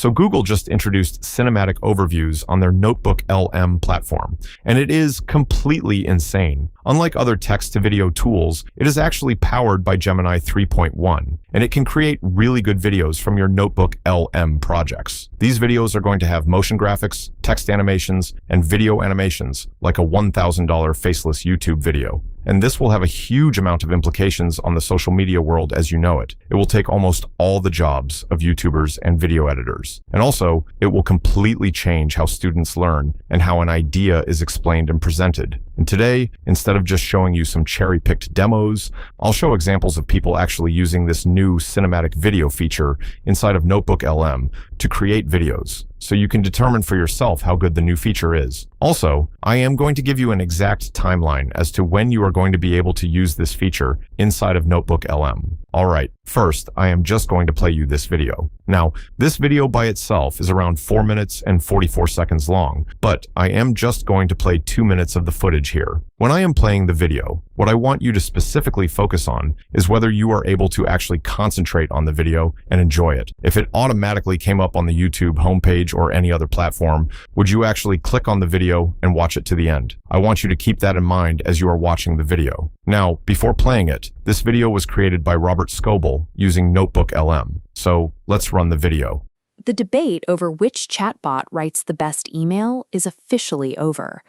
So Google just introduced cinematic overviews on their NotebookLM platform, and it is completely insane. Unlike other text-to-video tools, it is actually powered by Gemini 3.1, and it can create really good videos from your NotebookLM projects. These videos are going to have motion graphics, text animations, and video animations, like a $1,000 faceless YouTube video. And this will have a huge amount of implications on the social media world as you know it. It will take almost all the jobs of YouTubers and video editors. And also, it will completely change how students learn and how an idea is explained and presented. And today, instead of just showing you some cherry-picked demos, I'll show examples of people actually using this new cinematic video feature inside of NotebookLM to create videos, so you can determine for yourself how good the new feature is. Also, I am going to give you an exact timeline as to when you are going to be able to use this feature inside of NotebookLM. Alright, first, I am just going to play you this video. Now, this video by itself is around 4 minutes and 44 seconds long, but I am just going to play 2 minutes of the footage here. When I am playing the video, what I want you to specifically focus on is whether you are able to actually concentrate on the video and enjoy it. If it automatically came up on the YouTube homepage or any other platform, would you actually click on the video and watch it to the end? I want you to keep that in mind as you are watching the video. Now, before playing it, this video was created by Robert Scoble using NotebookLM. So let's run the video. The debate over which chatbot writes the best email is officially over.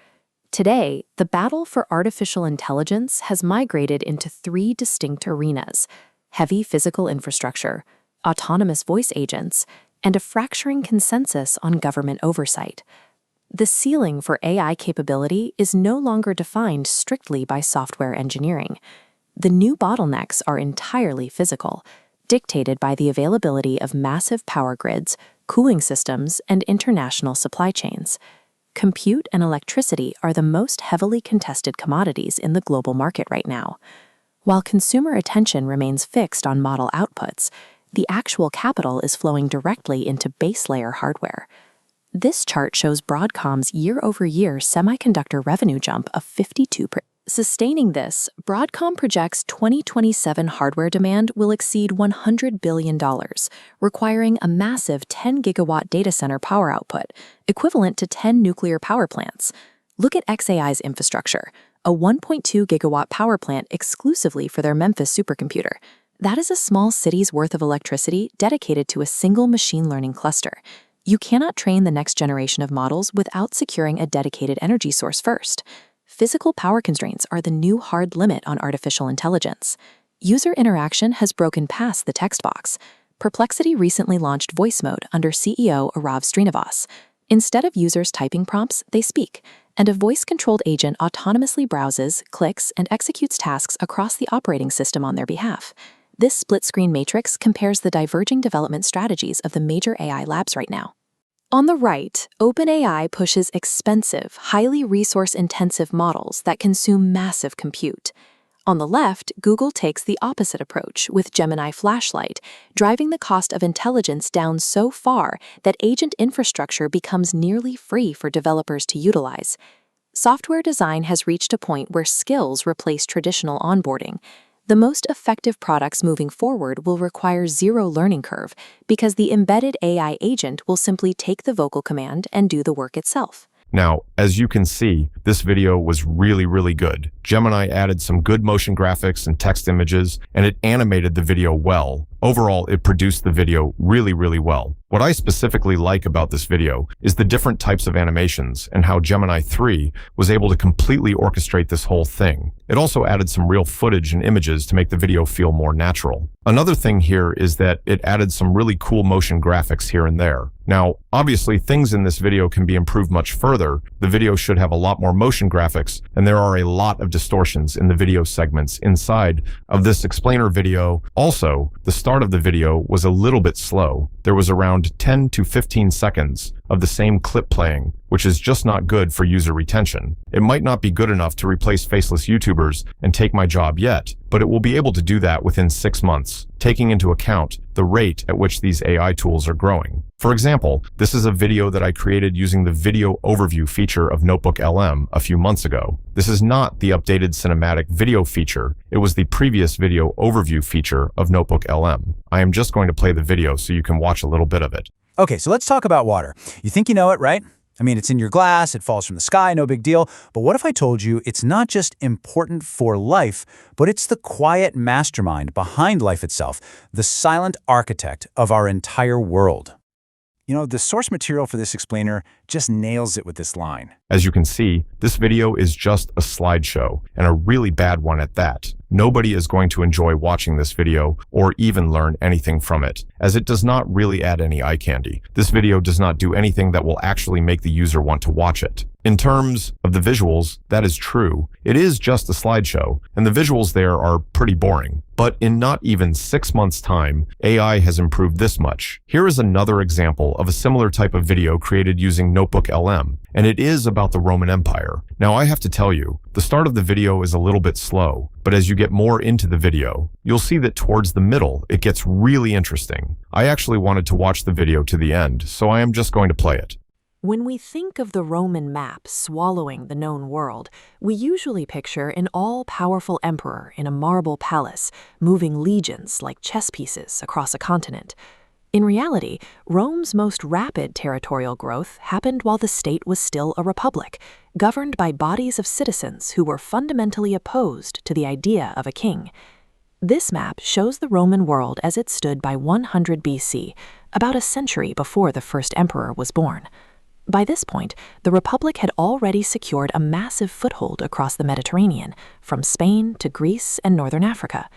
Today, the battle for artificial intelligence has migrated into 3 distinct arenas: heavy physical infrastructure, autonomous voice agents, and a fracturing consensus on government oversight. The ceiling for AI capability is no longer defined strictly by software engineering. The new bottlenecks are entirely physical, dictated by the availability of massive power grids, cooling systems, and international supply chains. Compute and electricity are the most heavily contested commodities in the global market right now. While consumer attention remains fixed on model outputs, the actual capital is flowing directly into base layer hardware. This chart shows Broadcom's year-over-year semiconductor revenue jump of 52%. Sustaining this, Broadcom projects 2027 hardware demand will exceed $100 billion, requiring a massive 10-gigawatt data center power output, equivalent to 10 nuclear power plants. Look at xAI's infrastructure, a 1.2 gigawatt power plant exclusively for their Memphis supercomputer. That is a small city's worth of electricity dedicated to a single machine learning cluster. You cannot train the next generation of models without securing a dedicated energy source first. Physical power constraints are the new hard limit on artificial intelligence. User interaction has broken past the text box. Perplexity recently launched voice mode under CEO Arav Srinivas. Instead of users typing prompts, they speak, and a voice-controlled agent autonomously browses, clicks, and executes tasks across the operating system on their behalf. This split-screen matrix compares the diverging development strategies of the major AI labs right now. On the right, OpenAI pushes expensive, highly resource-intensive models that consume massive compute. On the left, Google takes the opposite approach with Gemini Flashlight, driving the cost of intelligence down so far that agent infrastructure becomes nearly free for developers to utilize. Software design has reached a point where skills replace traditional onboarding. The most effective products moving forward will require zero learning curve because the embedded AI agent will simply take the vocal command and do the work itself. Now, as you can see, this video was really good. Gemini added some good motion graphics and text images, and it animated the video well. Overall, it produced the video really well. What I specifically like about this video is the different types of animations and how Gemini 3 was able to completely orchestrate this whole thing. It also added some real footage and images to make the video feel more natural. Another thing here is that it added some really cool motion graphics here and there. Now, obviously, things in this video can be improved much further. The video should have a lot more motion graphics, and there are a lot of distortions in the video segments inside of this explainer video. Also, the start of the video was a little bit slow. There was around 10 to 15 seconds of the same clip playing, which is just not good for user retention. It might not be good enough to replace faceless YouTubers and take my job yet, but it will be able to do that within 6 months, taking into account the rate at which these AI tools are growing. For example, this is a video that I created using the video overview feature of NotebookLM a few months ago. This is not the updated cinematic video feature. It was the previous video overview feature of NotebookLM. I am just going to play the video so you can watch a little bit of it. Okay, so let's talk about water. You think you know it, right? I mean, it's in your glass, it falls from the sky, no big deal. But what if I told you it's not just important for life, but it's the quiet mastermind behind life itself, the silent architect of our entire world? You know, the source material for this explainer just nails it with this line. As you can see, this video is just a slideshow, and a really bad one at that. Nobody is going to enjoy watching this video or even learn anything from it, as it does not really add any eye candy. This video does not do anything that will actually make the user want to watch it. In terms of the visuals, that is true. It is just a slideshow, and the visuals there are pretty boring. But in not even 6 months' time, AI has improved this much. Here is another example of a similar type of video created using NotebookLM, and it is about the Roman Empire. Now, I have to tell you, the start of the video is a little bit slow, but as you get more into the video, you'll see that towards the middle, it gets really interesting. I actually wanted to watch the video to the end, so I am just going to play it. When we think of the Roman map swallowing the known world, we usually picture an all-powerful emperor in a marble palace, moving legions like chess pieces across a continent. In reality, Rome's most rapid territorial growth happened while the state was still a republic, governed by bodies of citizens who were fundamentally opposed to the idea of a king. This map shows the Roman world as it stood by 100 BC, about a century before the first emperor was born. By this point, the Republic had already secured a massive foothold across the Mediterranean, from Spain to Greece and northern Africa.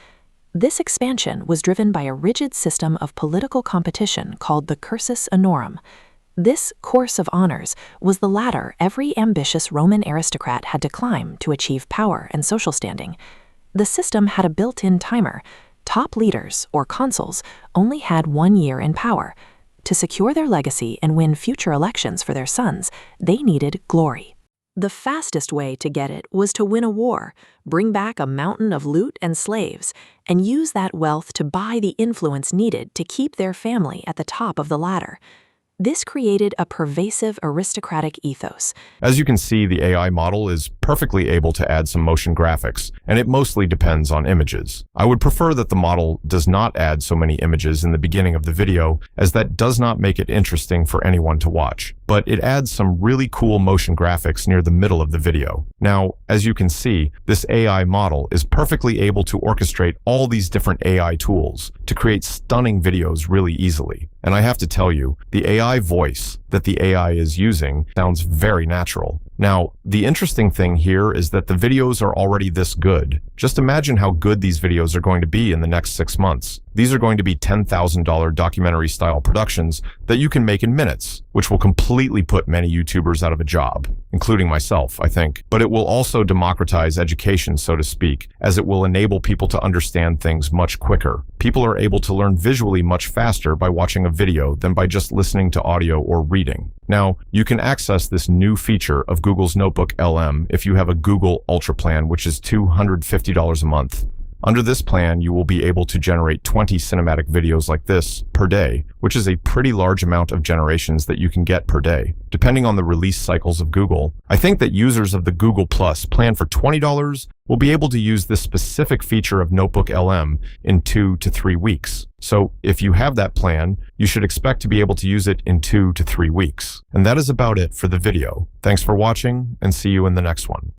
This expansion was driven by a rigid system of political competition called the cursus honorum. This course of honors was the ladder every ambitious Roman aristocrat had to climb to achieve power and social standing. The system had a built-in timer. Top leaders, or consuls, only had 1 year in power. To secure their legacy and win future elections for their sons, they needed glory. The fastest way to get it was to win a war, bring back a mountain of loot and slaves, and use that wealth to buy the influence needed to keep their family at the top of the ladder. This created a pervasive aristocratic ethos. As you can see, the AI model is perfectly able to add some motion graphics, and it mostly depends on images. I would prefer that the model does not add so many images in the beginning of the video, as that does not make it interesting for anyone to watch. But it adds some really cool motion graphics near the middle of the video. Now, as you can see, this AI model is perfectly able to orchestrate all these different AI tools to create stunning videos really easily. And I have to tell you, the AI voice that the AI is using sounds very natural. Now, the interesting thing here is that the videos are already this good. Just imagine how good these videos are going to be in the next 6 months. These are going to be $10,000 documentary-style productions that you can make in minutes, which will completely put many YouTubers out of a job, including myself, I think. But it will also democratize education, so to speak, as it will enable people to understand things much quicker. People are able to learn visually much faster by watching a video than by just listening to audio or reading. Now, you can access this new feature of Google's NotebookLM if you have a Google Ultra plan, which is $250 a month. Under this plan, you will be able to generate 20 cinematic videos like this per day, which is a pretty large amount of generations that you can get per day. Depending on the release cycles of Google, I think that users of the Google Plus plan for $20 will be able to use this specific feature of NotebookLM in 2 to 3 weeks. So if you have that plan, you should expect to be able to use it in 2 to 3 weeks. And that is about it for the video. Thanks for watching, and see you in the next one.